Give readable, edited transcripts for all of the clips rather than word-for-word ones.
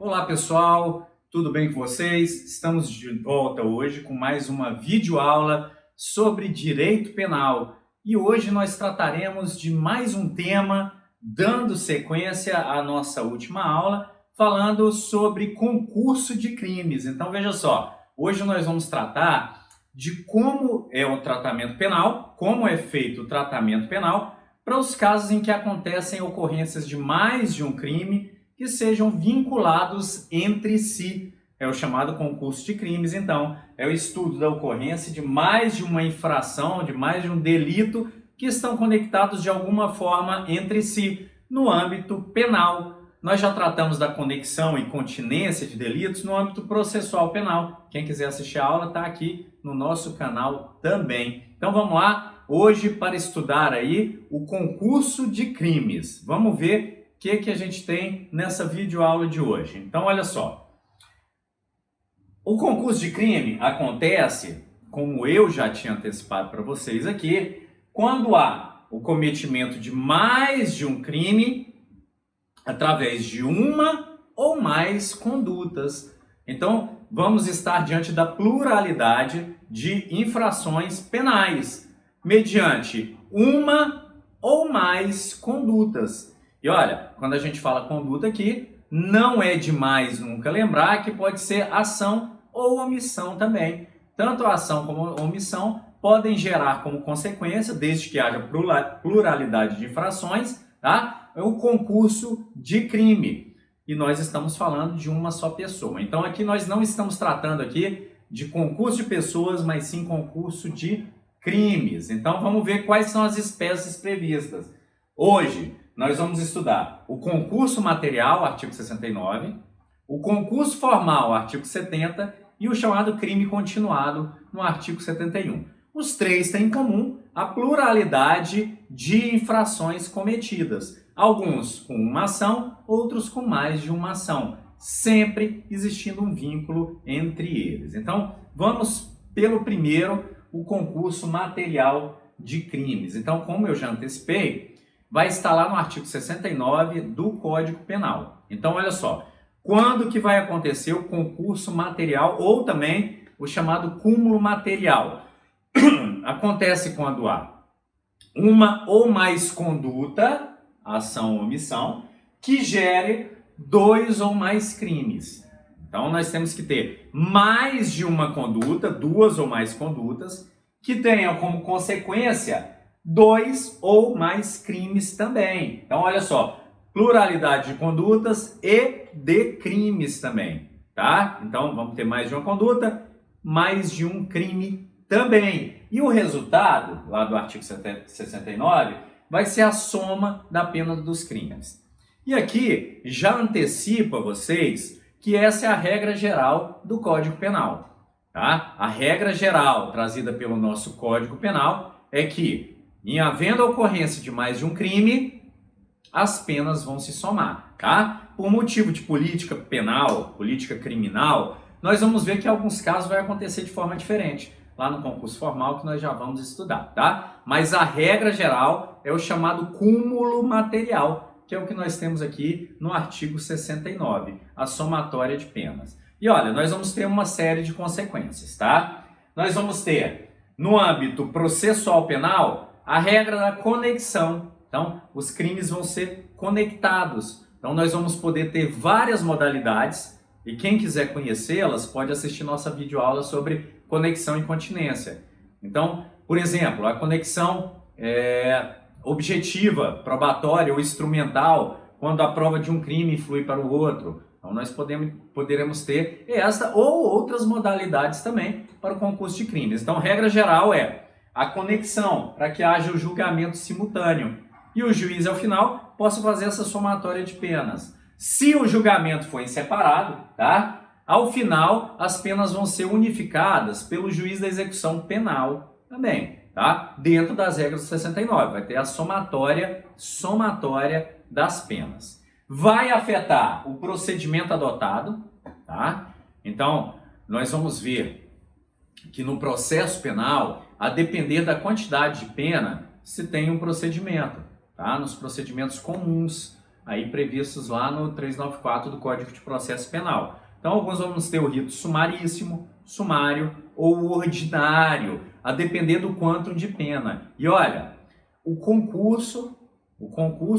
Olá pessoal, tudo bem com vocês? Estamos de volta hoje com mais uma videoaula sobre direito penal. E hoje nós trataremos de mais um tema, dando sequência à nossa última aula, falando sobre concurso de crimes. Então veja só, hoje nós vamos tratar de como é o tratamento penal, como é feito o tratamento penal para os casos em que acontecem ocorrências de mais de um crime que sejam vinculados entre si. É o chamado concurso de crimes, então, é o estudo da ocorrência de mais de uma infração, de mais de um delito que estão conectados de alguma forma entre si no âmbito penal. Nós já tratamos da conexão e continência de delitos no âmbito processual penal. Quem quiser assistir a aula está aqui no nosso canal também. Então vamos lá, hoje para estudar aí o concurso de crimes. Vamos ver o que a gente tem nessa videoaula de hoje. Então, olha só. O concurso de crime acontece, como eu já tinha antecipado para vocês aqui, quando há o cometimento de mais de um crime através de uma ou mais condutas. Então, vamos estar diante da pluralidade de infrações penais, mediante uma ou mais condutas. E olha, quando a gente fala conduta aqui, não é demais nunca lembrar que pode ser ação ou omissão também. Tanto a ação como a omissão podem gerar como consequência, desde que haja pluralidade de infrações, tá? O concurso de crime. E nós estamos falando de uma só pessoa. Então aqui nós não estamos tratando aqui de concurso de pessoas, mas sim concurso de crimes. Então vamos ver quais são as espécies previstas. Hoje nós vamos estudar o concurso material, artigo 69, o concurso formal, artigo 70, e o chamado crime continuado, no artigo 71. Os três têm em comum a pluralidade de infrações cometidas, alguns com uma ação, outros com mais de uma ação, sempre existindo um vínculo entre eles. Então, vamos pelo primeiro, o concurso material de crimes. Então, como eu já antecipei, vai estar lá no artigo 69 do Código Penal. Então, olha só, quando que vai acontecer o concurso material ou também o chamado cúmulo material? Acontece quando há uma ou mais conduta, ação ou omissão, que gere dois ou mais crimes. Então, nós temos que ter mais de uma conduta, duas ou mais condutas, que tenham como consequência dois ou mais crimes também. Então, olha só, pluralidade de condutas e de crimes também, tá? Então, vamos ter mais de uma conduta, mais de um crime também. E o resultado, lá do artigo 69, vai ser a soma da pena dos crimes. E aqui, já antecipo a vocês que essa é a regra geral do Código Penal, tá? A regra geral trazida pelo nosso Código Penal é que, em havendo a ocorrência de mais de um crime, as penas vão se somar, tá? Por motivo de política penal, política criminal, nós vamos ver que em alguns casos vai acontecer de forma diferente, lá no concurso formal que nós já vamos estudar, tá? Mas a regra geral é o chamado cúmulo material, que é o que nós temos aqui no artigo 69, a somatória de penas. E olha, nós vamos ter uma série de consequências, tá? Nós vamos ter, no âmbito processual penal, a regra da conexão. Então, os crimes vão ser conectados. Então, nós vamos poder ter várias modalidades e quem quiser conhecê-las pode assistir nossa videoaula sobre conexão e continência. Então, por exemplo, a conexão objetiva, probatória ou instrumental, quando a prova de um crime influi para o outro. Então, nós poderemos ter esta ou outras modalidades também para o concurso de crimes. Então, regra geral é a conexão, para que haja o julgamento simultâneo. E o juiz, ao final, possa fazer essa somatória de penas. Se o julgamento for em separado, tá? Ao final, as penas vão ser unificadas pelo juiz da execução penal também, tá? Dentro das regras do 69, vai ter a somatória das penas. Vai afetar o procedimento adotado, tá? Então, nós vamos ver que no processo penal, a depender da quantidade de pena, se tem um procedimento, tá? Nos procedimentos comuns, aí previstos lá no 394 do Código de Processo Penal. Então, alguns vamos ter o rito sumaríssimo, sumário ou ordinário, a depender do quantum de pena. E olha, o concurso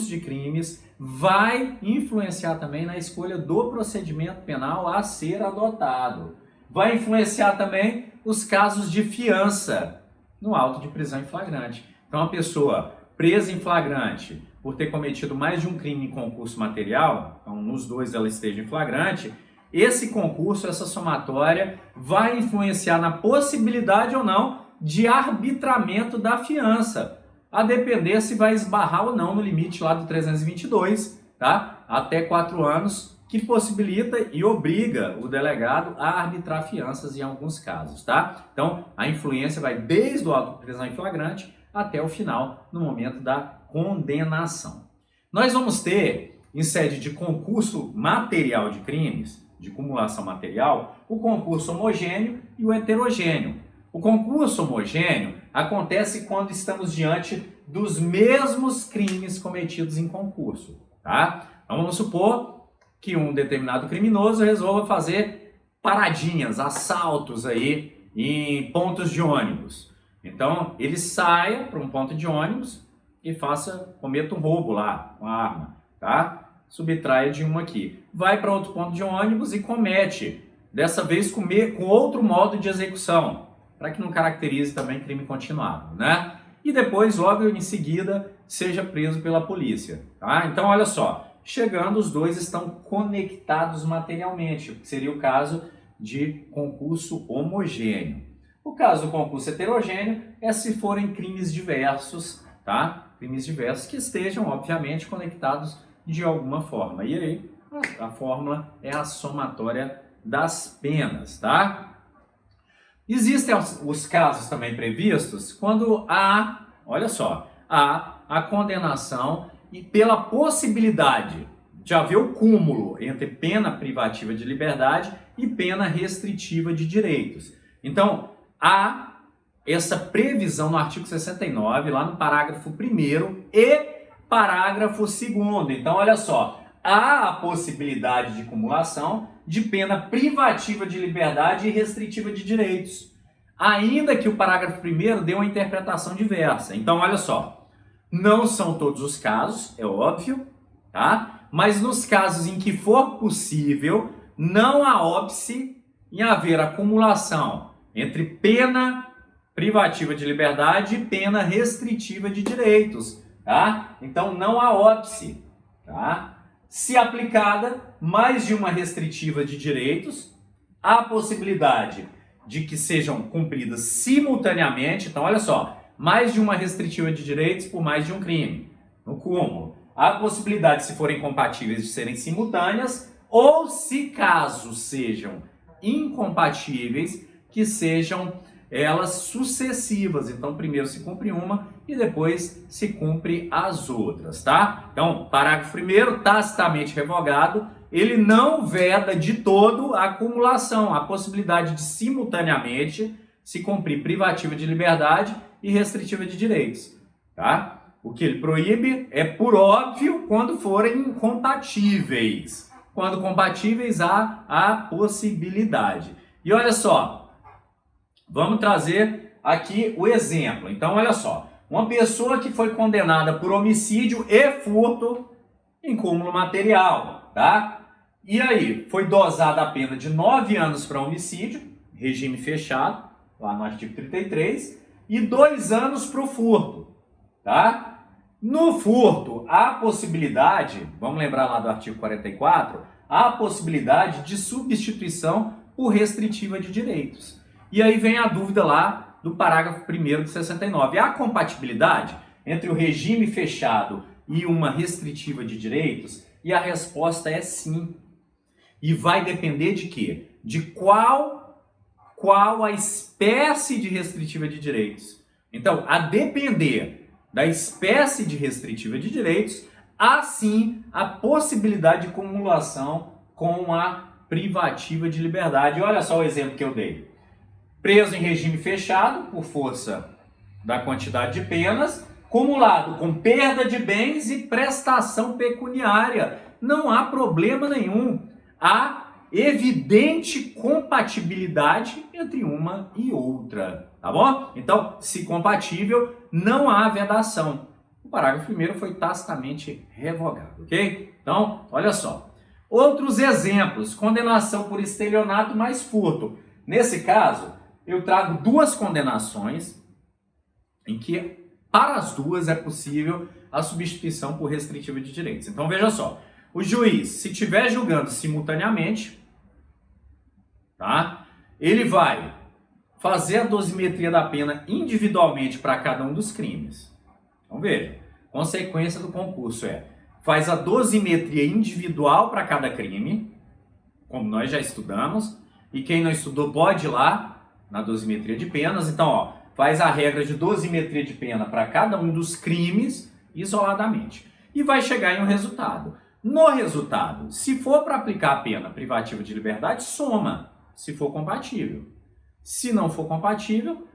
de crimes vai influenciar também na escolha do procedimento penal a ser adotado. Vai influenciar também os casos de fiança no auto de prisão em flagrante. Então, a pessoa presa em flagrante por ter cometido mais de um crime em concurso material, então nos dois ela esteja em flagrante, esse concurso, essa somatória, vai influenciar na possibilidade ou não de arbitramento da fiança, a depender se vai esbarrar ou não no limite lá do 322, tá? Até 4 anos, que possibilita e obriga o delegado a arbitrar fianças em alguns casos, tá? Então, a influência vai desde o auto de prisão em flagrante até o final, no momento da condenação. Nós vamos ter, em sede de concurso material de crimes, de cumulação material, o concurso homogêneo e o heterogêneo. O concurso homogêneo acontece quando estamos diante dos mesmos crimes cometidos em concurso, tá? Então vamos supor que um determinado criminoso resolva fazer paradinhas, assaltos aí em pontos de ônibus. Então ele saia para um ponto de ônibus e cometa um roubo lá com a arma, tá? Subtraia de um aqui. Vai para outro ponto de ônibus e comete, dessa vez com outro modo de execução, para que não caracterize também crime continuado, né? E depois, logo em seguida, seja preso pela polícia, tá? Então, olha só, chegando, os dois estão conectados materialmente, que seria o caso de concurso homogêneo. O caso do concurso heterogêneo é se forem crimes diversos, tá? Crimes diversos que estejam, obviamente, conectados de alguma forma. E aí, a fórmula é a somatória das penas, tá? Existem os casos também previstos quando há, olha só, há a condenação e pela possibilidade de haver o cúmulo entre pena privativa de liberdade e pena restritiva de direitos. Então, há essa previsão no artigo 69, lá no parágrafo 1º e parágrafo 2º. Então, olha só, há a possibilidade de cumulação de pena privativa de liberdade e restritiva de direitos, ainda que o parágrafo 1º dê uma interpretação diversa. Então, olha só, não são todos os casos, é óbvio, tá? Mas nos casos em que for possível, não há óbice em haver acumulação entre pena privativa de liberdade e pena restritiva de direitos, tá? Então, não há óbice, tá? Se aplicada mais de uma restritiva de direitos, há a possibilidade de que sejam cumpridas simultaneamente. Então, olha só, mais de uma restritiva de direitos por mais de um crime, no cúmulo. Há a possibilidade, se forem compatíveis, de serem simultâneas, ou se caso sejam incompatíveis, que sejam elas sucessivas. Então, primeiro se cumpre uma e depois se cumpre as outras, tá? Então, parágrafo 1º, tacitamente revogado, ele não veda de todo a acumulação, a possibilidade de simultaneamente se cumprir privativa de liberdade e restritiva de direitos, tá? O que ele proíbe é, por óbvio, quando forem incompatíveis. Quando compatíveis, há a possibilidade. E olha só, vamos trazer aqui o exemplo. Então, olha só, uma pessoa que foi condenada por homicídio e furto em cúmulo material, tá? E aí, foi dosada a pena de 9 anos para homicídio, regime fechado, lá no artigo 33, e 2 anos para o furto, tá? No furto, há a possibilidade, vamos lembrar lá do artigo 44, há a possibilidade de substituição por restritiva de direitos. E aí vem a dúvida lá do parágrafo 1º de 69. Há compatibilidade entre o regime fechado e uma restritiva de direitos? E a resposta é sim. E vai depender de quê? De qual a espécie de restritiva de direitos. Então, a depender da espécie de restritiva de direitos, há sim a possibilidade de cumulação com a privativa de liberdade. Olha só o exemplo que eu dei. Preso em regime fechado, por força da quantidade de penas, cumulado com perda de bens e prestação pecuniária. Não há problema nenhum. Há evidente compatibilidade entre uma e outra, tá bom? Então, se compatível, não há vedação. O parágrafo 1º foi tacitamente revogado, ok? Então, olha só. Outros exemplos, condenação por estelionato mais furto. Nesse caso, eu trago duas condenações em que, para as duas, é possível a substituição por restritiva de direitos. Então, veja só. O juiz, se estiver julgando simultaneamente, tá? Ele vai fazer a dosimetria da pena individualmente para cada um dos crimes. Então veja, consequência do concurso faz a dosimetria individual para cada crime, como nós já estudamos, e quem não estudou pode ir lá na dosimetria de penas. Então, faz a regra de dosimetria de pena para cada um dos crimes isoladamente e vai chegar em um resultado. No resultado, se for para aplicar a pena privativa de liberdade, soma, se for compatível. Se não for compatível,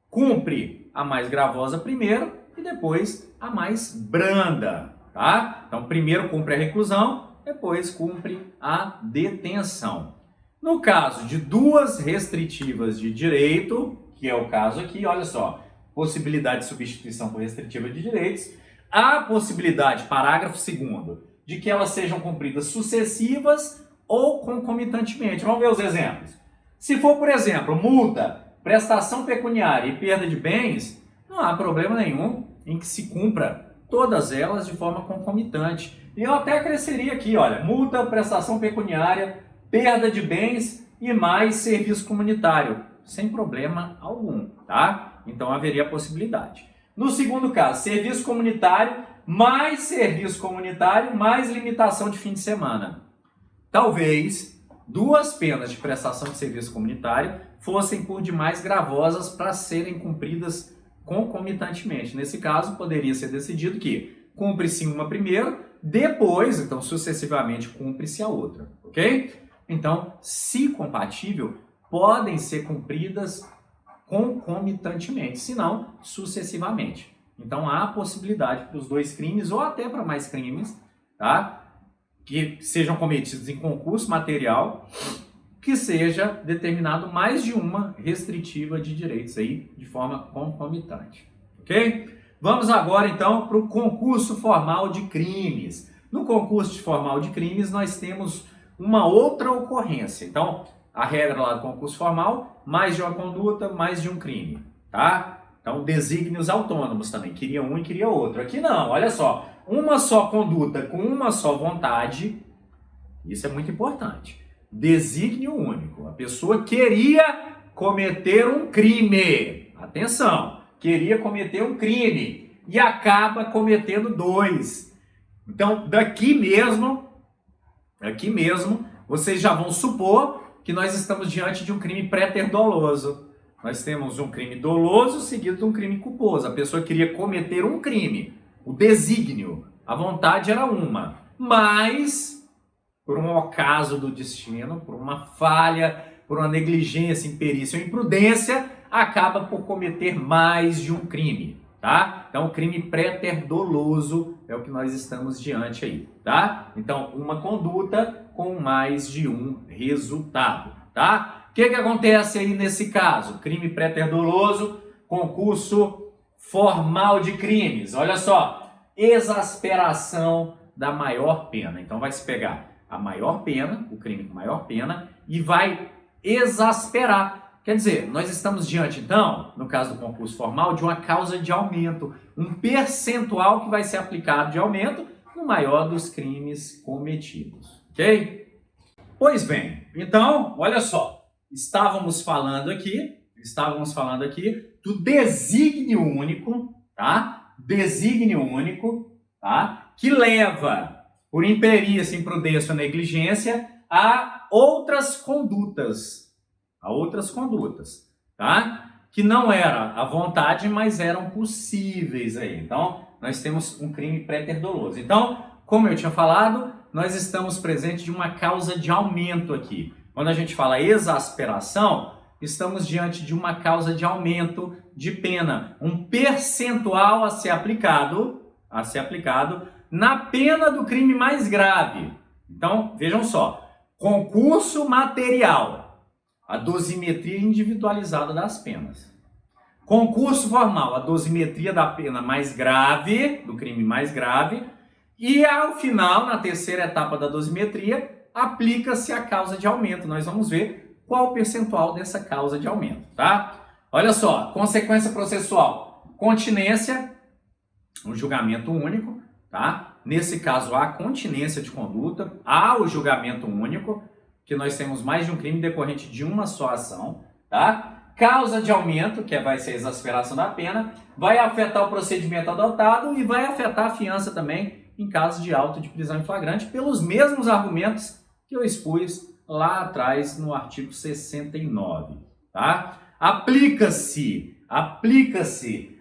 cumpre a mais gravosa primeiro e depois a mais branda, tá? Então, primeiro cumpre a reclusão, depois cumpre a detenção. No caso de duas restritivas de direito, que é o caso aqui, olha só, possibilidade de substituição por restritiva de direitos, há possibilidade, parágrafo 2º, de que elas sejam cumpridas sucessivas ou concomitantemente. Vamos ver os exemplos. Se for, por exemplo, multa, prestação pecuniária e perda de bens, não há problema nenhum em que se cumpra todas elas de forma concomitante. E eu até acresceria aqui, olha, multa, prestação pecuniária, perda de bens e mais serviço comunitário, sem problema algum, tá? Então haveria a possibilidade. No segundo caso, serviço comunitário, mais serviço comunitário, mais limitação de fim de semana. Talvez duas penas de prestação de serviço comunitário fossem por demais gravosas para serem cumpridas concomitantemente. Nesse caso, poderia ser decidido que cumpre-se uma primeiro, depois, então, sucessivamente, cumpre-se a outra, ok? Então, se compatível, podem ser cumpridas concomitantemente, se não, sucessivamente. Então, há possibilidade para os dois crimes, ou até para mais crimes, tá? Que sejam cometidos em concurso material, que seja determinado mais de uma restritiva de direitos aí, de forma concomitante, ok? Vamos agora, então, para o concurso formal de crimes. No concurso formal de crimes, nós temos uma outra ocorrência. Então, a regra lá do concurso formal, mais de uma conduta, mais de um crime, tá? Então, desígnios autônomos também, queria um e queria outro. Aqui não, olha só, uma só conduta com uma só vontade, isso é muito importante. Desígnio único, a pessoa queria cometer um crime, atenção, queria cometer um crime e acaba cometendo dois. Então, daqui mesmo, vocês já vão supor que nós estamos diante de um crime préter-doloso. Nós temos um crime doloso seguido de um crime culposo. A pessoa queria cometer um crime, o desígnio, a vontade era uma, mas por um ocaso do destino, por uma falha, por uma negligência, imperícia ou imprudência, acaba por cometer mais de um crime, tá? Então, o crime préter-doloso é o que nós estamos diante aí, tá? Então, uma conduta com mais de um resultado, tá? O que acontece aí nesse caso? Crime préter-doloso, concurso formal de crimes. Olha só, exasperação da maior pena. Então, vai se pegar a maior pena, o crime com maior pena, e vai exasperar. Quer dizer, nós estamos diante, então, no caso do concurso formal, de uma causa de aumento, um percentual que vai ser aplicado de aumento no maior dos crimes cometidos, ok? Pois bem, então, olha só, estávamos falando aqui do desígnio único, tá? Desígnio único, tá? Que leva, por imperícia, imprudência ou negligência, a outras condutas, tá? Que não era a vontade, mas eram possíveis aí. Então, nós temos um crime préter-doloso. Então, como eu tinha falado, nós estamos presentes de uma causa de aumento aqui. Quando a gente fala exasperação, estamos diante de uma causa de aumento de pena, um percentual a ser aplicado na pena do crime mais grave. Então, vejam só, concurso material, a dosimetria individualizada das penas. Concurso formal, a dosimetria da pena mais grave, do crime mais grave, e ao final, na terceira etapa da dosimetria, aplica-se a causa de aumento. Nós vamos ver qual o percentual dessa causa de aumento, tá? Olha só, consequência processual, continência, um julgamento único, tá? Nesse caso, há continência de conduta, há o julgamento único, que nós temos mais de um crime decorrente de uma só ação, tá? Causa de aumento, que vai ser a exasperação da pena, vai afetar o procedimento adotado e vai afetar a fiança também em caso de auto de prisão em flagrante, pelos mesmos argumentos que eu expus lá atrás no artigo 69, tá? Aplica-se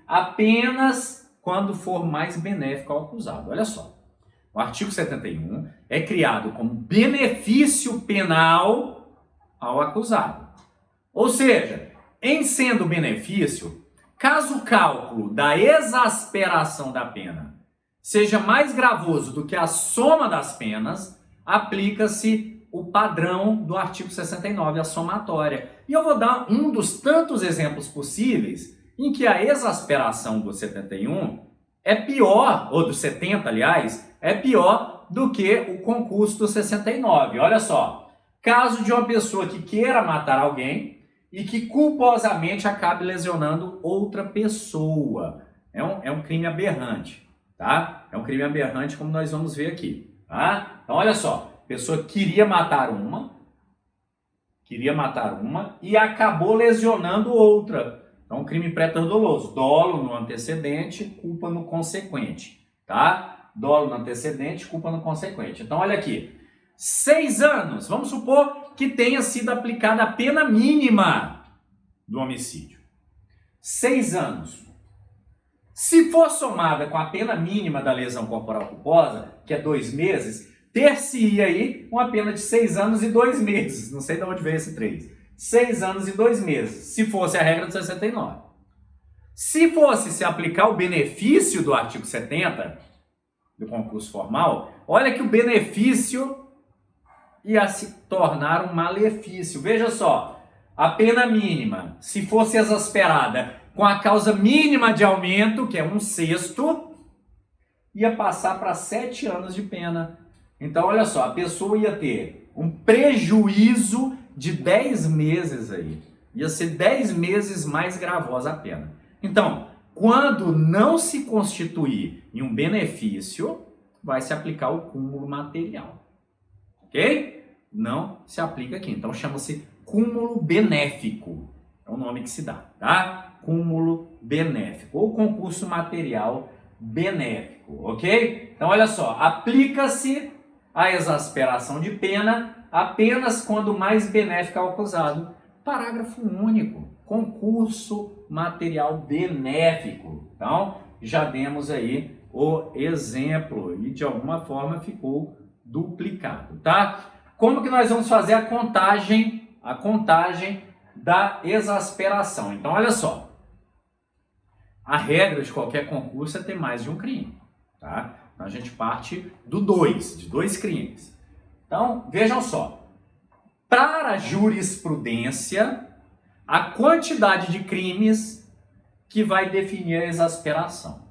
apenas quando for mais benéfico ao acusado. Olha só, o artigo 71 é criado como benefício penal ao acusado. Ou seja, em sendo benefício, caso o cálculo da exasperação da pena seja mais gravoso do que a soma das penas, aplica-se o padrão do artigo 69, a somatória. E eu vou dar um dos tantos exemplos possíveis em que a exasperação do 71 é pior, ou do 70, aliás, é pior do que o concurso do 69. Olha só, caso de uma pessoa que queira matar alguém e que culposamente acabe lesionando outra pessoa. É um crime aberrante, tá? É um crime aberrante, como nós vamos ver aqui, tá? Então, olha só, a pessoa queria matar uma e acabou lesionando outra. Então, crime pré-doloso, dolo no antecedente, culpa no consequente, tá? Dolo no antecedente, culpa no consequente. Então, olha aqui, 6 anos, vamos supor que tenha sido aplicada a pena mínima do homicídio. 6 anos. Se for somada com a pena mínima da lesão corporal culposa, que é 2 meses, ter-se-ia aí uma pena de 6 anos e 2 meses. Não sei de onde veio esse 3. 6 anos e 2 meses, se fosse a regra do 69. Se fosse se aplicar o benefício do artigo 70, do concurso formal, olha que o benefício ia se tornar um malefício. Veja só, a pena mínima, se fosse exasperada com a causa mínima de aumento, que é 1/6, ia passar para 7 anos de pena. Então, olha só, a pessoa ia ter um prejuízo de 10 meses aí. Ia ser 10 meses mais gravosa a pena. Então, quando não se constituir em um benefício, vai se aplicar o cúmulo material. Ok? Não se aplica aqui. Então, chama-se cúmulo benéfico. É o nome que se dá, tá? Cúmulo benéfico ou concurso material benéfico, ok? Então, olha só, aplica-se a exasperação de pena apenas quando mais benéfica ao acusado. Parágrafo único, concurso material benéfico. Então, já demos aí o exemplo e de alguma forma ficou duplicado, tá? Como que nós vamos fazer a contagem da exasperação? Então, olha só, a regra de qualquer concurso é ter mais de um crime, tá? Então, a gente parte de 2 crimes. Então, vejam só, para a jurisprudência, a quantidade de crimes que vai definir a exasperação.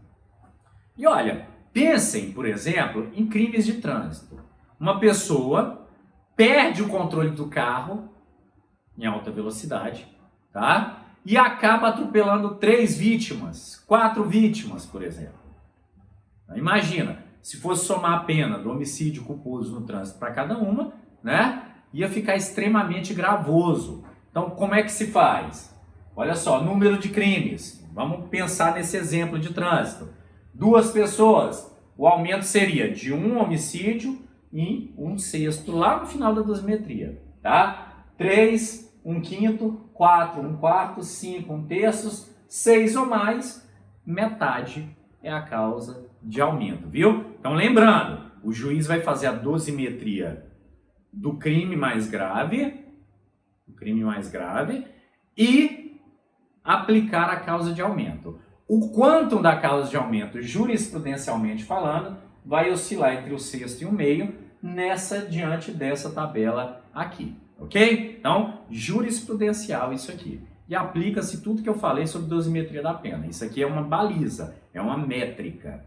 E olha, pensem, por exemplo, em crimes de trânsito. Uma pessoa perde o controle do carro em alta velocidade, tá? E acaba atropelando 3 vítimas, 4 vítimas, por exemplo. Imagina, se fosse somar a pena do homicídio culposo no trânsito para cada uma, né? Ia ficar extremamente gravoso. Então, como é que se faz? Olha só, número de crimes. Vamos pensar nesse exemplo de trânsito. 2 pessoas, o aumento seria de 1 homicídio e 1/6 lá no final da dosimetria, tá? 3, 1/5, 4, 1/4, 5, 1/3, 6 ou mais, metade é a causa de aumento, viu? Então, lembrando, o juiz vai fazer a dosimetria do crime mais grave, e aplicar a causa de aumento. O quantum da causa de aumento, jurisprudencialmente falando, vai oscilar entre o sexto e o meio diante dessa tabela aqui, ok? Então, jurisprudencial isso aqui. E aplica-se tudo que eu falei sobre dosimetria da pena. Isso aqui é uma baliza, é uma métrica,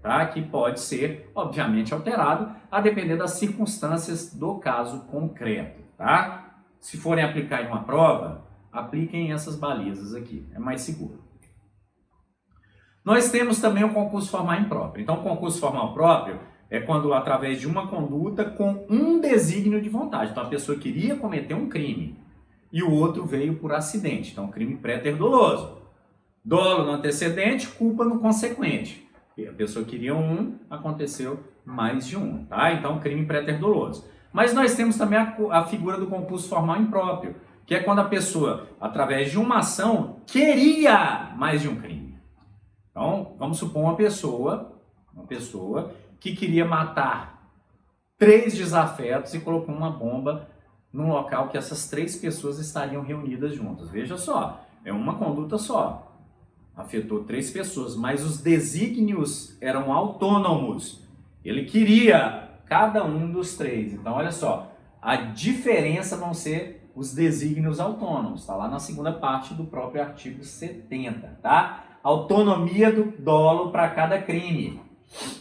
tá? Que pode ser, obviamente, alterado a depender das circunstâncias do caso concreto, tá? Se forem aplicar em uma prova, apliquem essas balizas aqui, é mais seguro. Nós temos também o concurso formal impróprio. Então, o concurso formal próprio é quando, através de uma conduta com um desígnio de vontade. Então, a pessoa queria cometer um crime e o outro veio por acidente. Então, crime pré-ter-doloso. Dolo no antecedente, culpa no consequente. E a pessoa queria um, aconteceu mais de um, tá? Então, crime pré-ter-doloso. Mas nós temos também a figura do concurso formal impróprio, que é quando a pessoa, através de uma ação, queria mais de um crime. Então, vamos supor uma pessoa que queria matar 3 desafetos e colocou uma bomba num local que essas 3 pessoas estariam reunidas juntas. Veja só, é uma conduta só. Afetou 3 pessoas, mas os desígnios eram autônomos. Ele queria cada um dos 3. Então, olha só, a diferença vão ser os desígnios autônomos. Está lá na segunda parte do próprio artigo 70, tá? Autonomia do dolo para cada crime.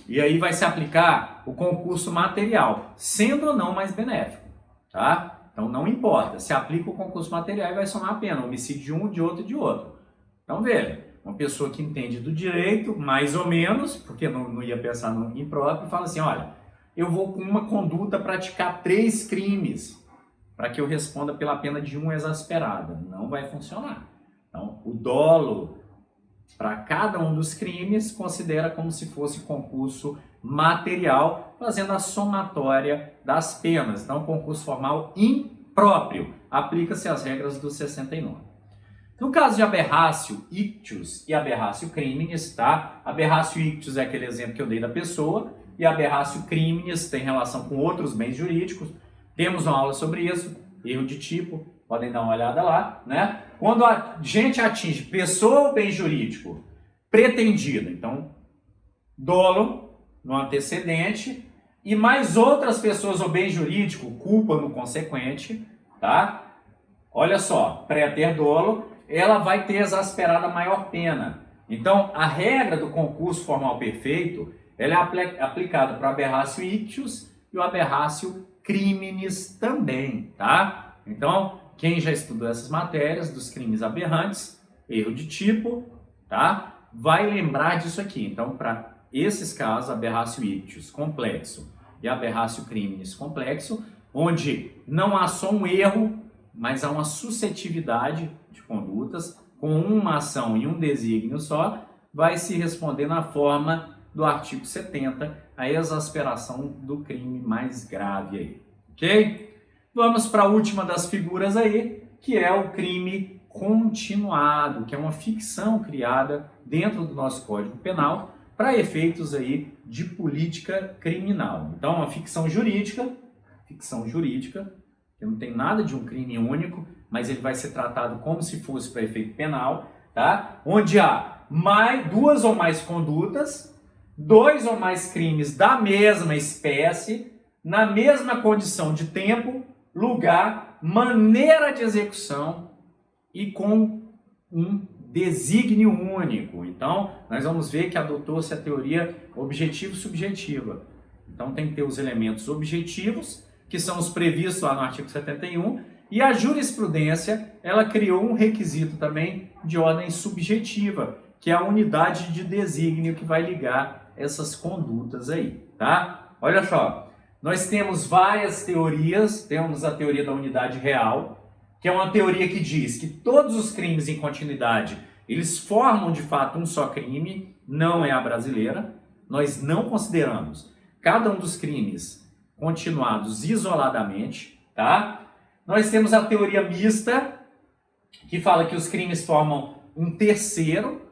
E aí vai se aplicar o concurso material, sendo ou não mais benéfico, tá? Então não importa, se aplica o concurso material e vai somar a pena, homicídio de um, de outro e de outro. Então veja, uma pessoa que entende do direito, mais ou menos, porque não ia pensar no impróprio, fala assim, olha, eu vou com uma conduta praticar 3 crimes para que eu responda pela pena de 1 exasperada. Não vai funcionar. Então o dolo para cada um dos crimes, considera como se fosse concurso material, fazendo a somatória das penas. Então, concurso formal impróprio. Aplica-se as regras do 69. No caso de aberratio ictus e aberratio criminis, tá? Aberratio ictus é aquele exemplo que eu dei da pessoa, e aberratio criminis tem relação com outros bens jurídicos. Temos uma aula sobre isso, erro de tipo, podem dar uma olhada lá, né? Quando a gente atinge pessoa ou bem jurídico pretendido, então, dolo no antecedente e mais outras pessoas ou bem jurídico, culpa no consequente, tá? Olha só, pré-ter dolo, ela vai ter exasperada maior pena. Então, a regra do concurso formal perfeito, ela é aplicada para o aberratio ictus e o aberratio criminis também, tá? Então, quem já estudou essas matérias dos crimes aberrantes, erro de tipo, tá? Vai lembrar disso aqui. Então, para esses casos, aberratio ictus complexo e aberratio criminis complexo, onde não há só um erro, mas há uma suscetividade de condutas, com uma ação e um desígnio só, vai se responder na forma do artigo 70, a exasperação do crime mais grave aí, ok? Vamos para a última das figuras aí, que é o crime continuado, que é uma ficção criada dentro do nosso Código Penal para efeitos aí de política criminal. Então, uma ficção jurídica, que não tem nada de um crime único, mas ele vai ser tratado como se fosse para efeito penal, tá? Onde há 2 ou mais condutas, 2 ou mais crimes da mesma espécie, na mesma condição de tempo, lugar, maneira de execução e com um desígnio único. Então, nós vamos ver que adotou-se a teoria objetivo-subjetiva. Então, tem que ter os elementos objetivos, que são os previstos lá no artigo 71, e a jurisprudência, ela criou um requisito também de ordem subjetiva, que é a unidade de desígnio que vai ligar essas condutas aí, tá? Olha só. Nós temos várias teorias, temos a teoria da unidade real, que é uma teoria que diz que todos os crimes em continuidade, eles formam de fato um só crime, não é a brasileira. Nós não consideramos cada um dos crimes continuados isoladamente, tá? Nós temos a teoria mista, que fala que os crimes formam um terceiro.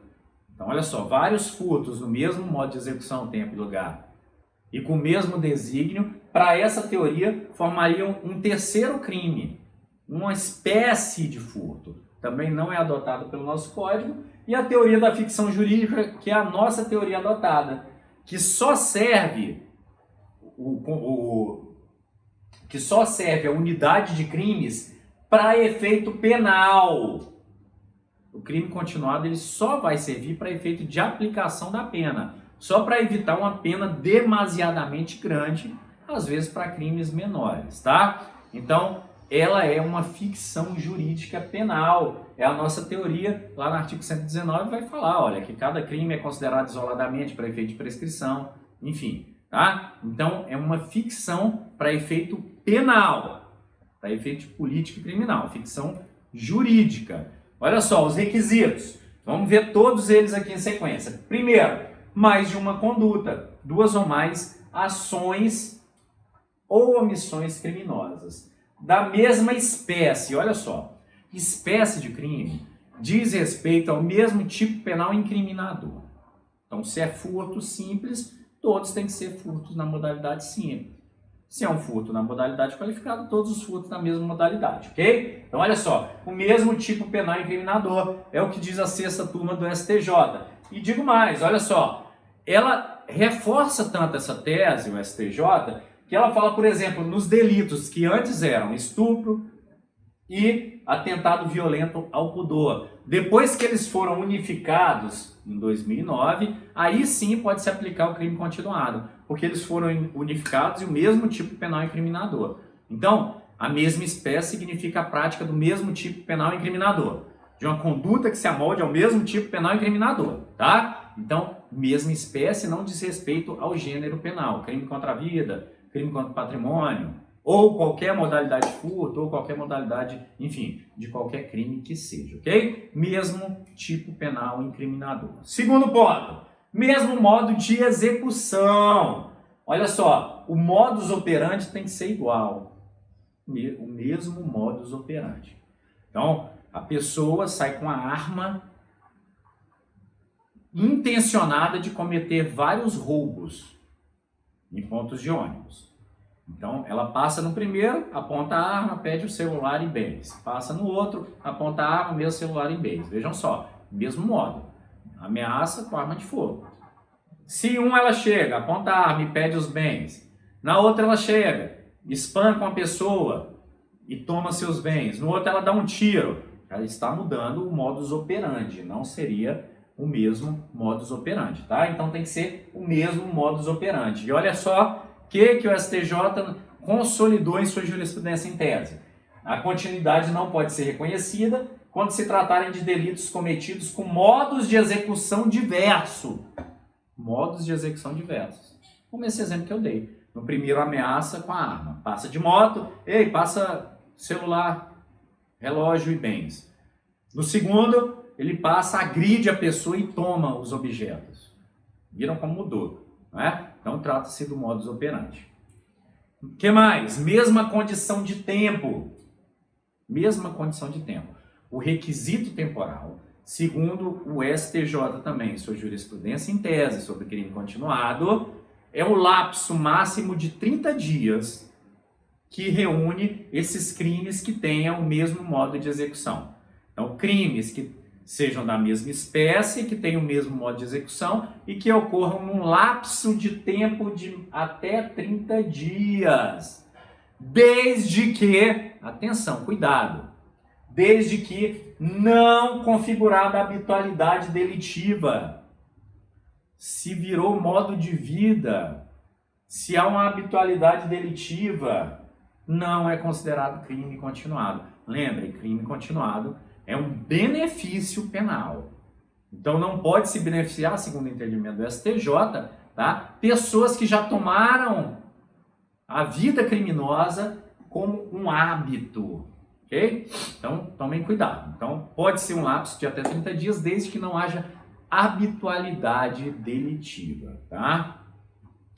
Então, olha só, vários furtos no mesmo modo de execução, tempo e lugar, e com o mesmo desígnio, para essa teoria, formariam um terceiro crime, uma espécie de furto, também não é adotado pelo nosso código, e a teoria da ficção jurídica, que é a nossa teoria adotada, que só serve a unidade de crimes para efeito penal. O crime continuado ele só vai servir para efeito de aplicação da pena, só para evitar uma pena demasiadamente grande, às vezes para crimes menores, tá? Então, ela é uma ficção jurídica penal. É a nossa teoria, lá no artigo 119 vai falar, olha, que cada crime é considerado isoladamente para efeito de prescrição, enfim, tá? Então, é uma ficção para efeito penal, para efeito de política e criminal, ficção jurídica. Olha só, os requisitos. Vamos ver todos eles aqui em sequência. Primeiro, mais de uma conduta, 2 ou mais ações ou omissões criminosas da mesma espécie. Olha só, espécie de crime diz respeito ao mesmo tipo penal incriminador. Então, se é furto simples, todos têm que ser furtos na modalidade simples. Se é um furto na modalidade qualificada, todos os furtos na mesma modalidade, ok? Então, olha só, o mesmo tipo penal incriminador é o que diz a 6ª turma do STJ. E digo mais, olha só, ela reforça tanto essa tese, o STJ, que ela fala, por exemplo, nos delitos que antes eram estupro e atentado violento ao pudor. Depois que eles foram unificados em 2009, aí sim pode se aplicar o crime continuado, porque eles foram unificados e o mesmo tipo penal incriminador. Então, a mesma espécie significa a prática do mesmo tipo penal incriminador, de uma conduta que se amolde ao mesmo tipo penal incriminador, tá? Então, mesma espécie não diz respeito ao gênero penal, crime contra a vida, crime contra o patrimônio, ou qualquer modalidade de furto, ou qualquer modalidade, enfim, de qualquer crime que seja, ok? Mesmo tipo penal incriminador. Segundo ponto, mesmo modo de execução. Olha só, o modus operandi tem que ser igual. O mesmo modus operandi. Então, a pessoa sai com a arma intencionada de cometer vários roubos em pontos de ônibus. Então, ela passa no primeiro, aponta a arma, pede o celular e bens. Passa no outro, aponta a arma, mesmo celular e bens. Vejam só, mesmo modo. Ameaça com arma de fogo. Se ela chega, aponta a arma e pede os bens. Na outra ela chega, espanca uma pessoa e toma seus bens. No outro ela dá um tiro. Ela está mudando o modus operandi, não seria o mesmo modus operandi, tá? Então tem que ser o mesmo modus operandi. E olha só o que o STJ consolidou em sua jurisprudência em tese. A continuidade não pode ser reconhecida quando se tratarem de delitos cometidos com modos de execução diverso. Modos de execução diversos. Como esse exemplo que eu dei. No primeiro, ameaça com a arma. Passa de moto, passa celular, relógio e bens. No segundo, ele passa, agride a pessoa e toma os objetos. Viram como mudou, não é? Então, trata-se do modus operandi. O que mais? Mesma condição de tempo. Mesma condição de tempo. O requisito temporal, segundo o STJ também, sua jurisprudência em tese sobre crime continuado, é o lapso máximo de 30 dias que reúne esses crimes que tenham o mesmo modo de execução. Então, crimes que sejam da mesma espécie, que tenham o mesmo modo de execução e que ocorram num lapso de tempo de até 30 dias. Desde que, atenção, cuidado, desde que não configurada a habitualidade delitiva. Se virou modo de vida, se há uma habitualidade delitiva, não é considerado crime continuado. Lembrem, crime continuado é um benefício penal. Então não pode se beneficiar, segundo o entendimento do STJ, tá? Pessoas que já tomaram a vida criminosa como um hábito. Ok? Então tomem cuidado. Então pode ser um lapso de até 30 dias, desde que não haja habitualidade delitiva. Tá?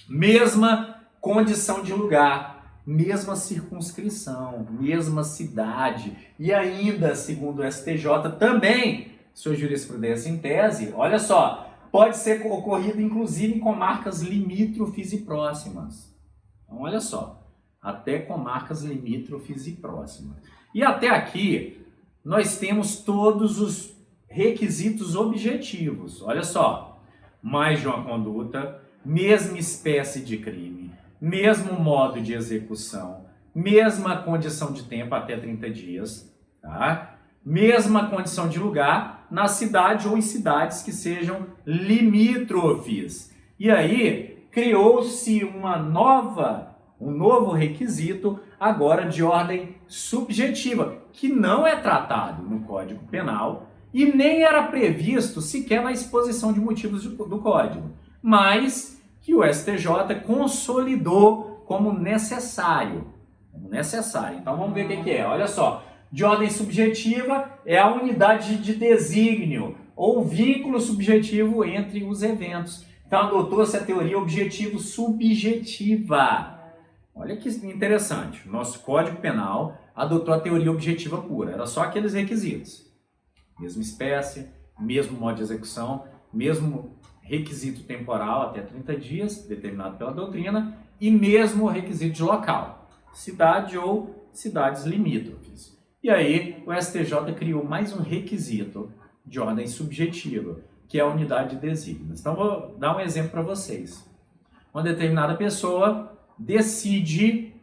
Mesma condição de lugar. Mesma circunscrição, mesma cidade e ainda, segundo o STJ, também sua jurisprudência em tese, olha só, pode ser ocorrido inclusive em comarcas limítrofes e próximas. Então, olha só, até comarcas limítrofes e próximas. E até aqui, nós temos todos os requisitos objetivos. Olha só, mais de uma conduta, mesma espécie de crime, mesmo modo de execução, mesma condição de tempo até 30 dias, tá? Mesma condição de lugar na cidade ou em cidades que sejam limítrofes. E aí criou-se um novo requisito agora de ordem subjetiva, que não é tratado no Código Penal e nem era previsto sequer na exposição de motivos do Código, mas que o STJ consolidou como necessário. Então vamos ver o que é. Olha só, de ordem subjetiva é a unidade de desígnio ou vínculo subjetivo entre os eventos. Então adotou-se a teoria objetivo-subjetiva. Olha que interessante, nosso Código Penal adotou a teoria objetiva pura, era só aqueles requisitos. Mesma espécie, mesmo modo de execução, mesmo requisito temporal até 30 dias, determinado pela doutrina, e mesmo requisito de local, cidade ou cidades limítrofes. E aí o STJ criou mais um requisito de ordem subjetiva, que é a unidade de desígnios. Então vou dar um exemplo para vocês. Uma determinada pessoa decide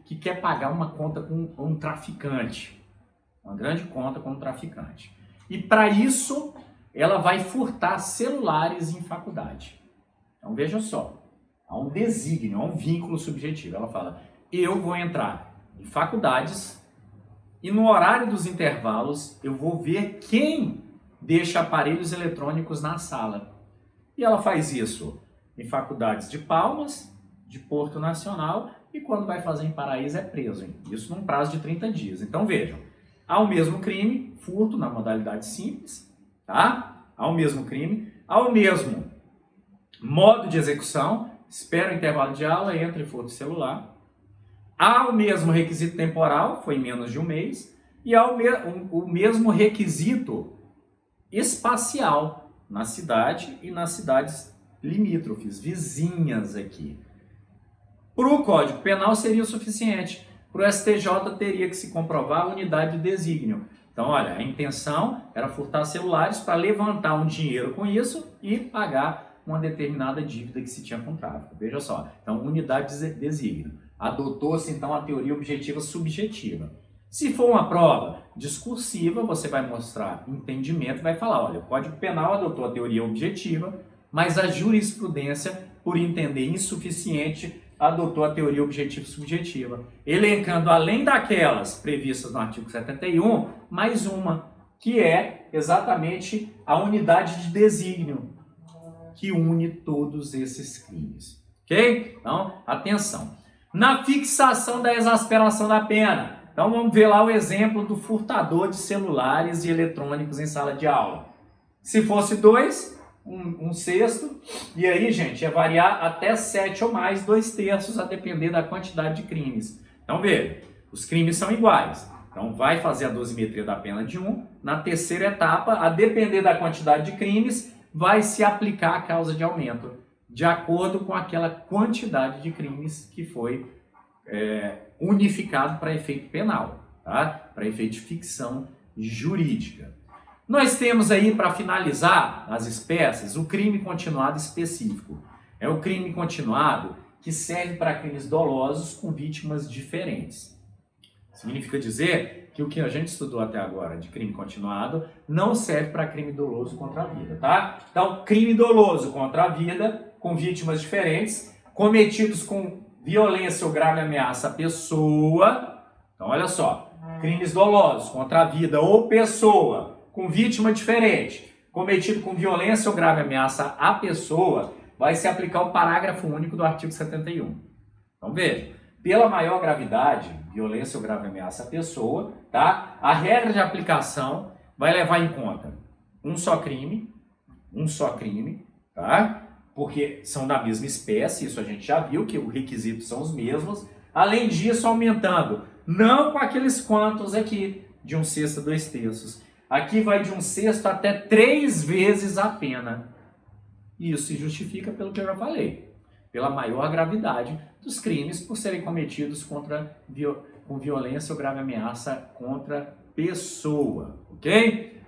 que quer pagar uma conta com um traficante, uma grande conta com um traficante. E para isso, ela vai furtar celulares em faculdade. Então veja só, há um desígnio, há um vínculo subjetivo. Ela fala, eu vou entrar em faculdades e no horário dos intervalos eu vou ver quem deixa aparelhos eletrônicos na sala. E ela faz isso em faculdades de Palmas, de Porto Nacional, e quando vai fazer em Paraíso é preso. Isso num prazo de 30 dias. Então vejam, há o mesmo crime, furto na modalidade simples, tá? Há o mesmo crime, há o mesmo modo de execução, espera o intervalo de aula, entra e furta o celular. Há o mesmo requisito temporal, foi em menos de um mês, e há o mesmo requisito espacial na cidade e nas cidades limítrofes, vizinhas aqui. Para o Código Penal seria o suficiente. Para o STJ teria que se comprovar a unidade de desígnio. Então, olha, a intenção era furtar celulares para levantar um dinheiro com isso e pagar uma determinada dívida que se tinha com o tráfico. Veja só, então, unidade de desígnio. Adotou-se, então, a teoria objetiva subjetiva. Se for uma prova discursiva, você vai mostrar entendimento, vai falar, olha, o Código Penal adotou a teoria objetiva, mas a jurisprudência, por entender insuficiente, adotou a teoria objetivo-subjetiva, elencando, além daquelas previstas no artigo 71, mais uma, que é exatamente a unidade de desígnio, que une todos esses crimes. Ok? Então, atenção. Na fixação da exasperação da pena, então vamos ver lá o exemplo do furtador de celulares e eletrônicos em sala de aula. Se fosse 2, um sexto, e aí, gente, ia variar até 7 ou mais, 2/3, a depender da quantidade de crimes. Então, veja, os crimes são iguais. Então, vai fazer a dosimetria da pena de 1. Na terceira etapa, a depender da quantidade de crimes, vai se aplicar a causa de aumento, de acordo com aquela quantidade de crimes que foi unificado para efeito penal, tá? Para efeito de ficção jurídica. Nós temos aí, para finalizar as espécies, o crime continuado específico. É o crime continuado que serve para crimes dolosos com vítimas diferentes. Significa dizer que o que a gente estudou até agora de crime continuado não serve para crime doloso contra a vida, tá? Então, crime doloso contra a vida com vítimas diferentes, cometidos com violência ou grave ameaça à pessoa. Então, olha só, crimes dolosos contra a vida ou pessoa com vítima diferente, cometido com violência ou grave ameaça à pessoa, vai se aplicar o parágrafo único do artigo 71. Então veja, pela maior gravidade, violência ou grave ameaça à pessoa, tá? A regra de aplicação vai levar em conta um só crime, tá? Porque são da mesma espécie, isso a gente já viu, que os requisitos são os mesmos. Além disso, aumentando, não com aqueles quantos aqui, de 1/6 a 2/3. Aqui vai de 1/6 até 3 vezes a pena. Isso se justifica pelo que eu já falei, pela maior gravidade dos crimes por serem cometidos contra com violência ou grave ameaça contra pessoa, ok?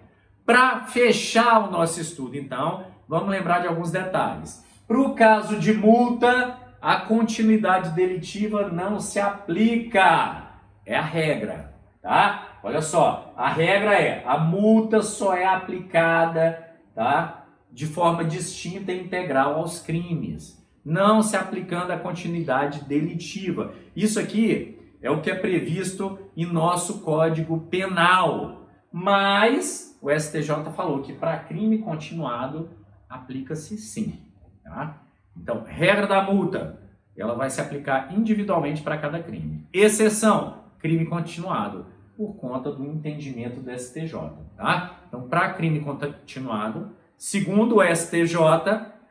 Para fechar o nosso estudo, então, vamos lembrar de alguns detalhes. Para o caso de multa, a continuidade delitiva não se aplica. É a regra, tá? Olha só, a regra é, a multa só é aplicada, tá, de forma distinta e integral aos crimes, não se aplicando a continuidade delitiva. Isso aqui é o que é previsto em nosso Código Penal, mas o STJ falou que para crime continuado aplica-se sim, tá? Então, regra da multa, ela vai se aplicar individualmente para cada crime. Exceção, crime continuado, por conta do entendimento do STJ, tá? Então, para crime continuado, segundo o STJ,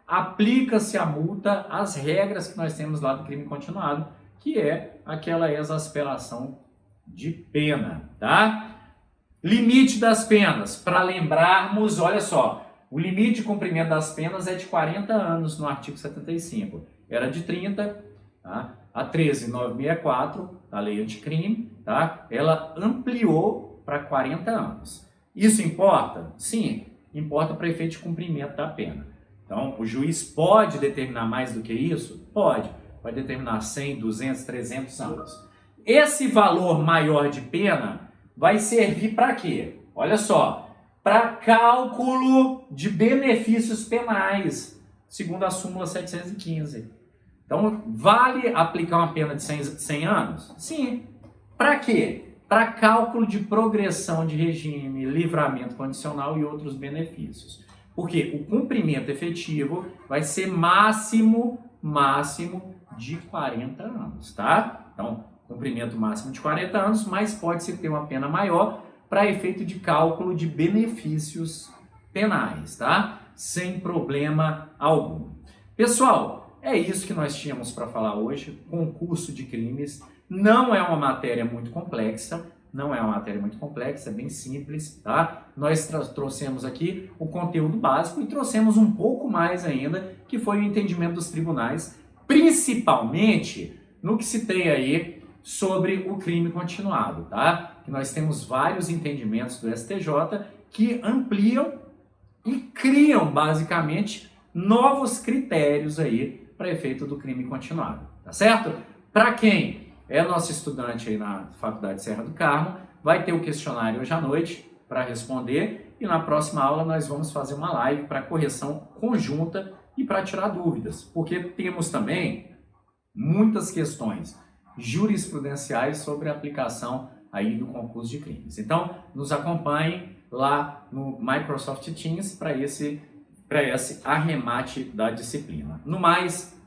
aplica-se a multa às regras que nós temos lá do crime continuado, que é aquela exasperação de pena, tá? Limite das penas, para lembrarmos, olha só, o limite de cumprimento das penas é de 40 anos no artigo 75. Era de 30, tá? A 13.964, da lei anticrime, tá? Ela ampliou para 40 anos. Isso importa? Sim, importa para efeito de cumprimento da pena. Então, o juiz pode determinar mais do que isso? Pode. Pode determinar 100, 200, 300 anos. Esse valor maior de pena vai servir para quê? Olha só, para cálculo de benefícios penais, segundo a súmula 715. Então, vale aplicar uma pena de 100 anos? Sim. Para quê? Para cálculo de progressão de regime, livramento condicional e outros benefícios. Porque o cumprimento efetivo vai ser máximo de 40 anos, tá? Então, cumprimento máximo de 40 anos, mas pode-se ter uma pena maior para efeito de cálculo de benefícios penais, tá? Sem problema algum. Pessoal, é isso que nós tínhamos para falar hoje. Concurso de crimes não é uma matéria muito complexa, é bem simples, tá? Nós trouxemos aqui o conteúdo básico e trouxemos um pouco mais ainda, que foi o entendimento dos tribunais, principalmente no que se tem aí sobre o crime continuado, tá? Que nós temos vários entendimentos do STJ que ampliam e criam basicamente novos critérios aí para efeito do crime continuado, tá certo? Para quem é nosso estudante aí na Faculdade Serra do Carmo, vai ter o questionário hoje à noite para responder e na próxima aula nós vamos fazer uma live para correção conjunta e para tirar dúvidas, porque temos também muitas questões jurisprudenciais sobre a aplicação aí do concurso de crimes. Então, nos acompanhem lá no Microsoft Teams para esse arremate da disciplina. No mais,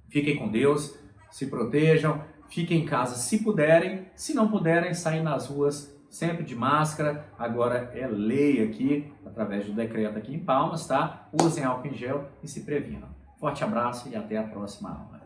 fiquem com Deus, se protejam, fiquem em casa se puderem, se não puderem, saem nas ruas sempre de máscara. Agora é lei aqui, através do decreto aqui em Palmas, tá? Usem álcool em gel e se previnam. Forte abraço e até a próxima aula.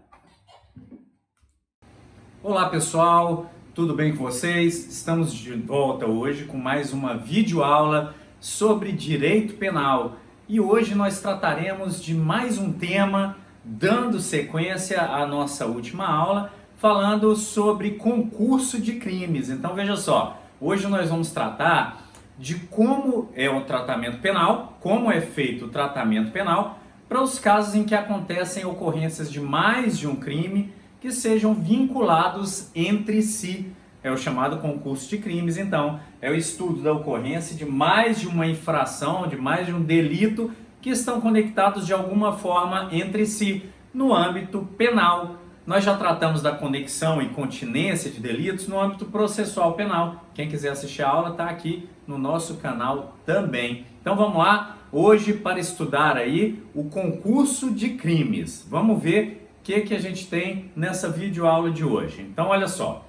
Olá pessoal, tudo bem com vocês? Estamos de volta hoje com mais uma videoaula sobre direito penal. E hoje nós trataremos de mais um tema, dando sequência à nossa última aula, falando sobre concurso de crimes. Então veja só, hoje nós vamos tratar de como é o tratamento penal, como é feito o tratamento penal para os casos em que acontecem ocorrências de mais de um crime que sejam vinculados entre si. É o chamado concurso de crimes. Então, é o estudo da ocorrência de mais de uma infração, de mais de um delito que estão conectados de alguma forma entre si no âmbito penal. Nós já tratamos da conexão e continência de delitos no âmbito processual penal. Quem quiser assistir a aula está aqui no nosso canal também. Então vamos lá, hoje para estudar aí o concurso de crimes. Vamos ver o que a gente tem nessa videoaula de hoje. Então olha só,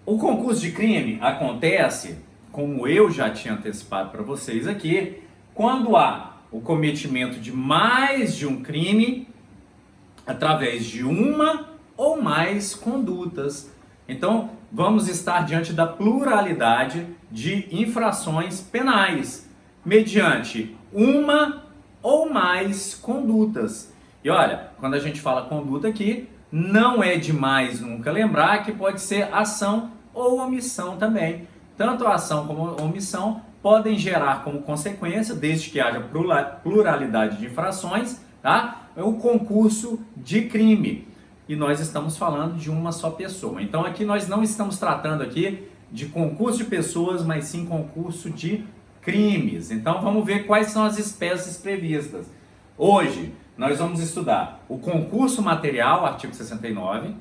o concurso de crime acontece, como eu já tinha antecipado para vocês aqui, quando há o cometimento de mais de um crime através de uma ou mais condutas. Então, vamos estar diante da pluralidade de infrações penais, mediante uma ou mais condutas. E olha, quando a gente fala conduta aqui, não é demais nunca lembrar que pode ser ação ou omissão também. Tanto a ação como a omissão podem gerar como consequência, desde que haja pluralidade de infrações, tá? O concurso de crime. E nós estamos falando de uma só pessoa. Então aqui nós não estamos tratando aqui de concurso de pessoas, mas sim concurso de crimes. Então vamos ver quais são as espécies previstas. Hoje nós vamos estudar o concurso material, artigo 69,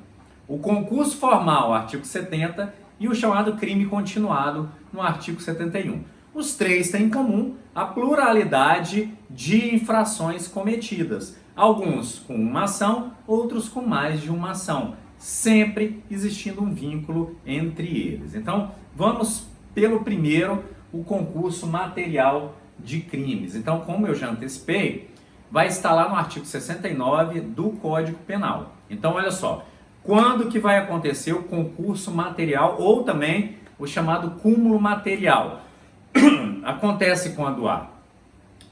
o concurso formal, artigo 70, e o chamado crime continuado, no artigo 71. Os três têm em comum a pluralidade de infrações cometidas. Alguns com uma ação, outros com mais de uma ação, sempre existindo um vínculo entre eles. Então, vamos pelo primeiro, o concurso material de crimes. Então, como eu já antecipei, vai estar lá no artigo 69 do Código Penal. Então, olha só, quando que vai acontecer o concurso material ou também o chamado cúmulo material? Acontece quando há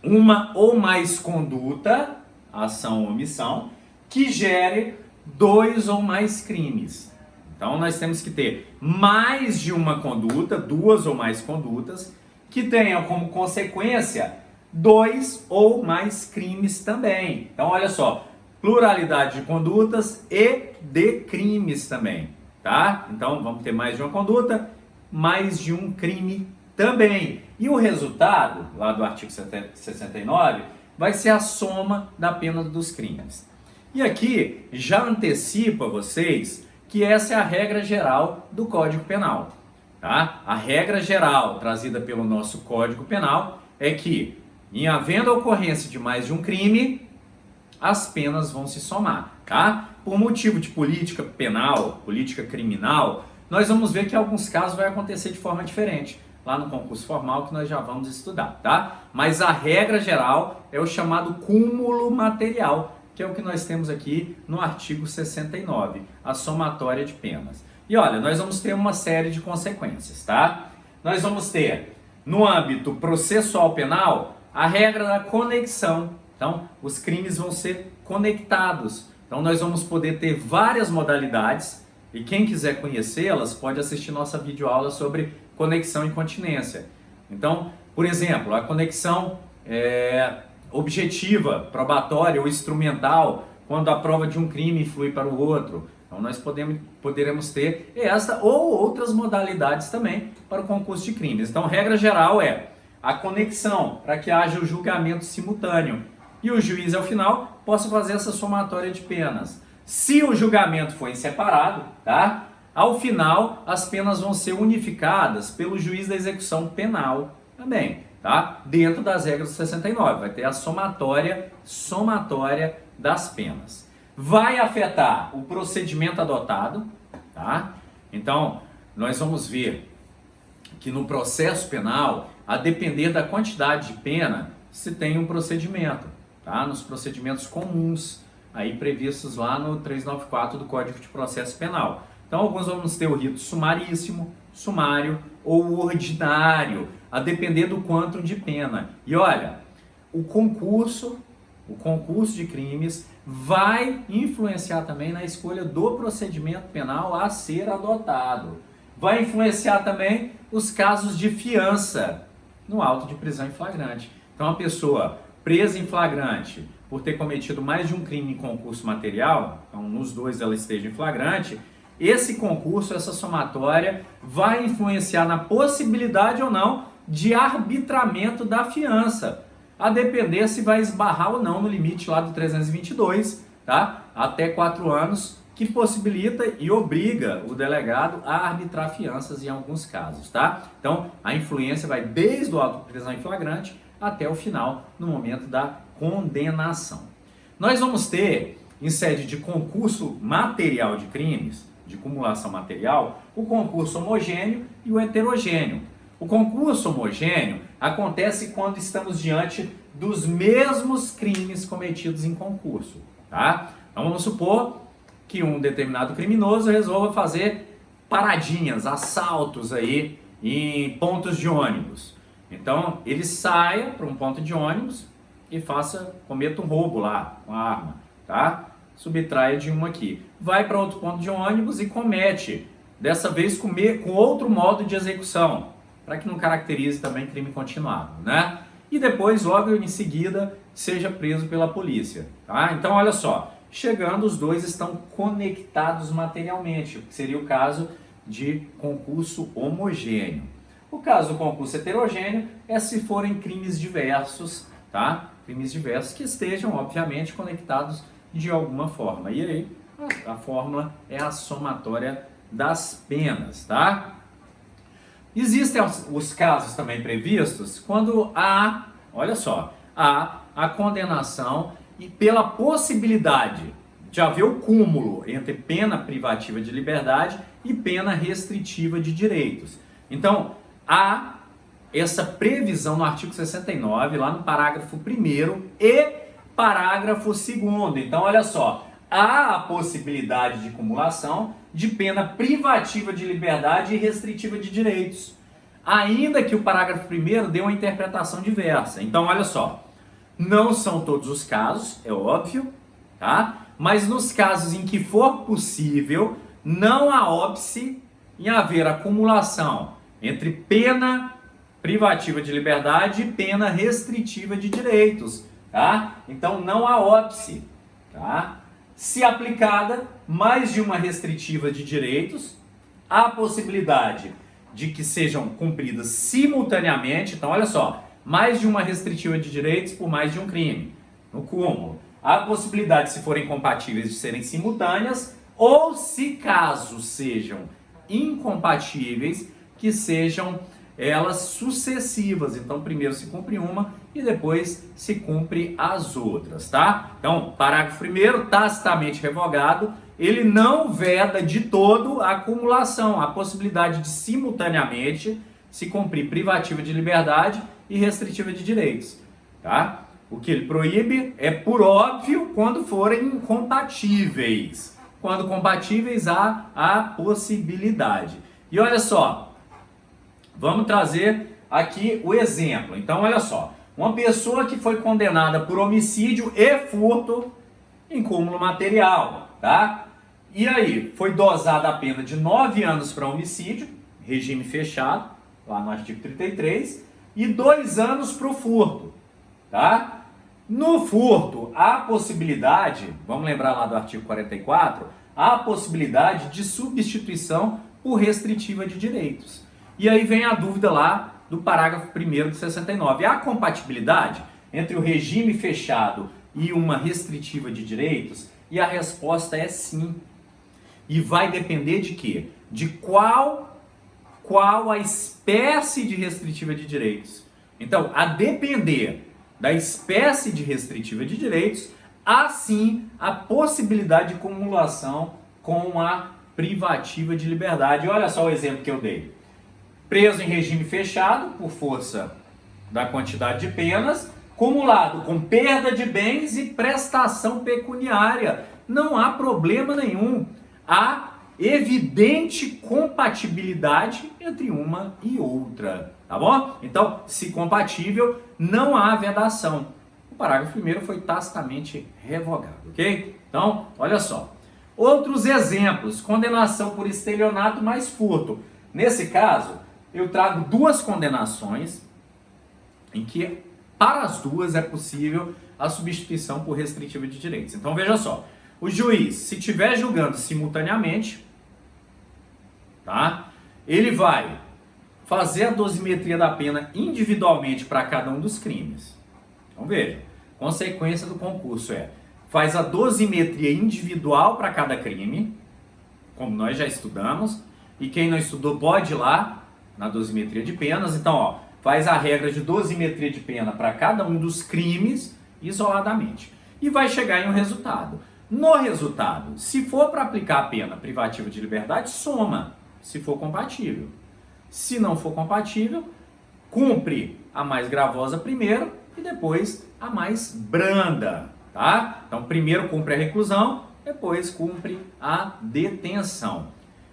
uma ou mais conduta, ação ou omissão, que gere dois ou mais crimes. Então nós temos que ter mais de uma conduta, duas ou mais condutas, que tenham como consequência dois ou mais crimes também. Então olha só, pluralidade de condutas e de crimes também, tá? Então vamos ter mais de uma conduta, mais de um crime também. E o resultado, lá do artigo 69, vai ser a soma da pena dos crimes. E aqui já antecipo a vocês que essa é a regra geral do Código Penal, tá? A regra geral trazida pelo nosso Código Penal é que, em havendo a ocorrência de mais de um crime, as penas vão se somar, tá? Por motivo de política penal, política criminal, nós vamos ver que em alguns casos vai acontecer de forma diferente, lá no concurso formal, que nós já vamos estudar, tá? Mas a regra geral é o chamado cúmulo material, que é o que nós temos aqui no artigo 69, a somatória de penas. E olha, nós vamos ter uma série de consequências, tá? Nós vamos ter, no âmbito processual penal, a regra da conexão. Então, os crimes vão ser conectados. Então, nós vamos poder ter várias modalidades e quem quiser conhecê-las pode assistir nossa videoaula sobre conexão e continência. Então, por exemplo, a conexão objetiva, probatória ou instrumental, quando a prova de um crime flui para o outro. Então, nós poderemos ter essa ou outras modalidades também para o concurso de crimes. Então, regra geral é a conexão, para que haja o julgamento simultâneo. E o juiz, ao final, possa fazer essa somatória de penas. Se o julgamento for em separado, tá? Ao final, as penas vão ser unificadas pelo juiz da execução penal também, tá? Dentro das regras do 69, vai ter a somatória das penas. Vai afetar o procedimento adotado, tá? Então, nós vamos ver que no processo penal, a depender da quantidade de pena, se tem um procedimento, tá? Nos procedimentos comuns, aí previstos lá no 394 do Código de Processo Penal. Então, alguns vamos ter o rito sumaríssimo, sumário ou ordinário, a depender do quantum de pena. E olha, o concurso de crimes vai influenciar também na escolha do procedimento penal a ser adotado. Vai influenciar também os casos de fiança no auto de prisão em flagrante. Então, a pessoa presa em flagrante por ter cometido mais de um crime em concurso material, então nos dois ela esteja em flagrante, esse concurso, essa somatória, vai influenciar na possibilidade ou não de arbitramento da fiança, a depender se vai esbarrar ou não no limite lá do 322, tá? Até 4 anos, que possibilita e obriga o delegado a arbitrar fianças em alguns casos, tá? Então, a influência vai desde o auto de prisão em flagrante até o final, no momento da condenação. Nós vamos ter, em sede de concurso material de crimes, de cumulação material, o concurso homogêneo e o heterogêneo. O concurso homogêneo acontece quando estamos diante dos mesmos crimes cometidos em concurso, tá? Então vamos supor que um determinado criminoso resolva fazer paradinhas, assaltos aí em pontos de ônibus. Então ele saia para um ponto de ônibus e cometa um roubo lá com a arma, tá? subtrai de uma aqui. Vai para outro ponto de ônibus e comete, dessa vez com outro modo de execução, para que não caracterize também crime continuado, né? E depois, logo em seguida, seja preso pela polícia, tá? Então, olha só, chegando, os dois estão conectados materialmente, que seria o caso de concurso homogêneo. O caso do concurso heterogêneo é se forem crimes diversos, tá? Crimes diversos que estejam, obviamente, conectados de alguma forma. E aí, a fórmula é a somatória das penas, tá? Existem os casos também previstos quando há, olha só, há a condenação e pela possibilidade de haver o cúmulo entre pena privativa de liberdade e pena restritiva de direitos. Então, há essa previsão no artigo 69, lá no parágrafo 1º e parágrafo 2º. Então, olha só, há a possibilidade de cumulação de pena privativa de liberdade e restritiva de direitos, ainda que o parágrafo 1º dê uma interpretação diversa. Então, olha só, não são todos os casos, é óbvio, tá? Mas nos casos em que for possível, não há óbice em haver acumulação entre pena privativa de liberdade e pena restritiva de direitos, tá? Então, não há óbice, tá? Se aplicada mais de uma restritiva de direitos, há a possibilidade de que sejam cumpridas simultaneamente. Então, olha só, mais de uma restritiva de direitos por mais de um crime, no cúmulo. Há a possibilidade, se forem compatíveis, de serem simultâneas, ou se casos sejam incompatíveis, que sejam elas sucessivas. Então, primeiro se cumpre uma e depois se cumpre as outras, tá? Então, parágrafo 1º, tacitamente revogado, ele não veda de todo a acumulação, a possibilidade de simultaneamente se cumprir privativa de liberdade e restritiva de direitos, tá? O que ele proíbe é, por óbvio, quando forem incompatíveis. Quando compatíveis, há a possibilidade. E olha só, vamos trazer aqui o exemplo. Então, olha só, uma pessoa que foi condenada por homicídio e furto em cúmulo material, tá? E aí, foi dosada a pena de 9 anos para homicídio, regime fechado, lá no artigo 33, e 2 anos para o furto, tá? No furto, há a possibilidade, vamos lembrar lá do artigo 44, há a possibilidade de substituição por restritiva de direitos. E aí vem a dúvida lá do parágrafo 1º de 69. Há compatibilidade entre o regime fechado e uma restritiva de direitos? E a resposta é sim. E vai depender de quê? De qual a espécie de restritiva de direitos. Então, a depender da espécie de restritiva de direitos, há sim a possibilidade de cumulação com a privativa de liberdade. Olha só o exemplo que eu dei. Preso em regime fechado, por força da quantidade de penas, cumulado com perda de bens e prestação pecuniária. Não há problema nenhum. Há evidente compatibilidade entre uma e outra, tá bom? Então, se compatível, não há vedação. O parágrafo 1º foi tacitamente revogado, ok? Então, olha só. Outros exemplos, condenação por estelionato mais furto. Nesse caso, eu trago duas condenações em que, para as duas, é possível a substituição por restritiva de direitos. Então, veja só. O juiz, se estiver julgando simultaneamente, tá? Ele vai fazer a dosimetria da pena individualmente para cada um dos crimes. Então veja, consequência do concurso é, faz a dosimetria individual para cada crime, como nós já estudamos, e quem não estudou pode ir lá na dosimetria de penas. Então, ó, faz a regra de dosimetria de pena para cada um dos crimes isoladamente e vai chegar em um resultado. No resultado, se for para aplicar a pena privativa de liberdade, soma, se for compatível. Se não for compatível, cumpre a mais gravosa primeiro e depois a mais branda, tá? Então, primeiro cumpre a reclusão, depois cumpre a detenção.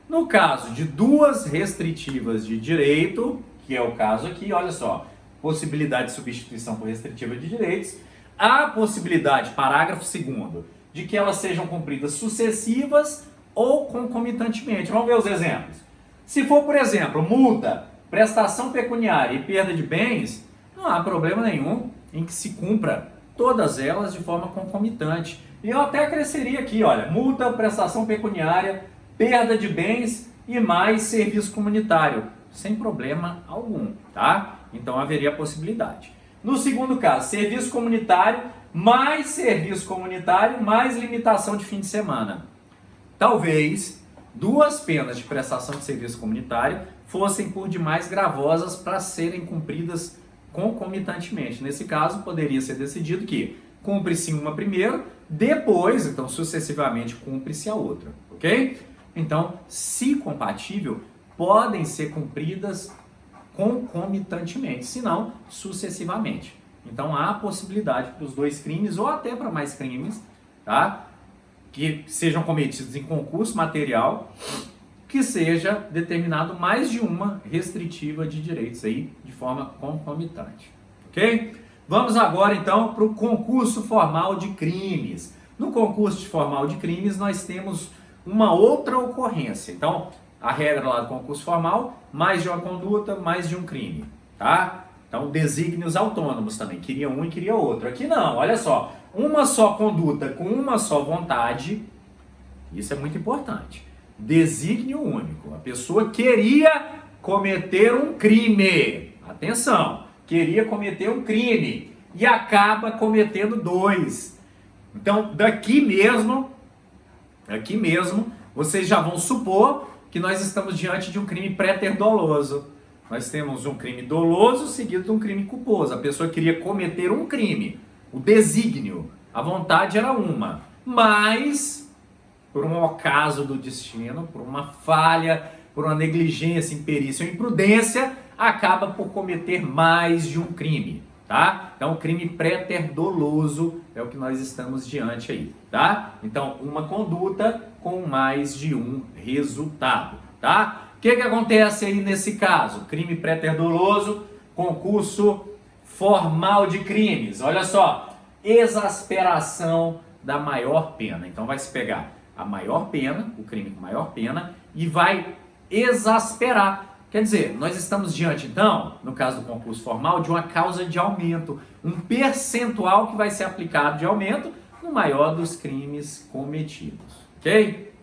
No caso de duas restritivas de direito, que é o caso aqui, olha só, possibilidade de substituição por restritiva de direitos, há a possibilidade, parágrafo 2º, de que elas sejam cumpridas sucessivas ou concomitantemente. Vamos ver os exemplos. Se for, por exemplo, multa, prestação pecuniária e perda de bens, não há problema nenhum em que se cumpra todas elas de forma concomitante. E eu até acresceria aqui, olha, multa, prestação pecuniária, perda de bens e mais serviço comunitário, sem problema algum, tá? Então haveria a possibilidade. No segundo caso, serviço comunitário, mais serviço comunitário, mais limitação de fim de semana. Talvez duas penas de prestação de serviço comunitário fossem por demais gravosas para serem cumpridas concomitantemente. Nesse caso, poderia ser decidido que cumpre-se uma primeiro, depois, então, sucessivamente, cumpre-se a outra, ok? Então, se compatível, podem ser cumpridas concomitantemente, se não, sucessivamente. Então, há a possibilidade para os dois crimes, ou até para mais crimes, tá? Que sejam cometidos em concurso material, que seja determinado mais de uma restritiva de direitos aí, de forma concomitante, ok? Vamos agora então para o concurso formal de crimes. No concurso formal de crimes nós temos uma outra ocorrência. Então, a regra lá do concurso formal, mais de uma conduta, mais de um crime, tá? Então, desígnios autônomos também, queria um e queria outro. Aqui não, olha só, uma só conduta com uma só vontade, isso é muito importante. Desígnio único. A pessoa queria cometer um crime. Atenção, queria cometer um crime e acaba cometendo dois. Então, daqui mesmo, vocês já vão supor que nós estamos diante de um crime préter-doloso. Nós temos um crime doloso seguido de um crime culposo. A pessoa queria cometer um crime, o desígnio, a vontade era uma, mas por um ocaso do destino, por uma falha, por uma negligência, imperícia ou imprudência, acaba por cometer mais de um crime, tá? Então, o crime préter-doloso é o que nós estamos diante aí, tá? Então, uma conduta com mais de um resultado, tá? O que acontece aí nesse caso? Crime préter-doloso, concurso formal de crimes. Olha só, exasperação da maior pena. Então, vai se pegar a maior pena, o crime com maior pena, e vai exasperar. Quer dizer, nós estamos diante, então, no caso do concurso formal, de uma causa de aumento, um percentual que vai ser aplicado de aumento no maior dos crimes cometidos, ok?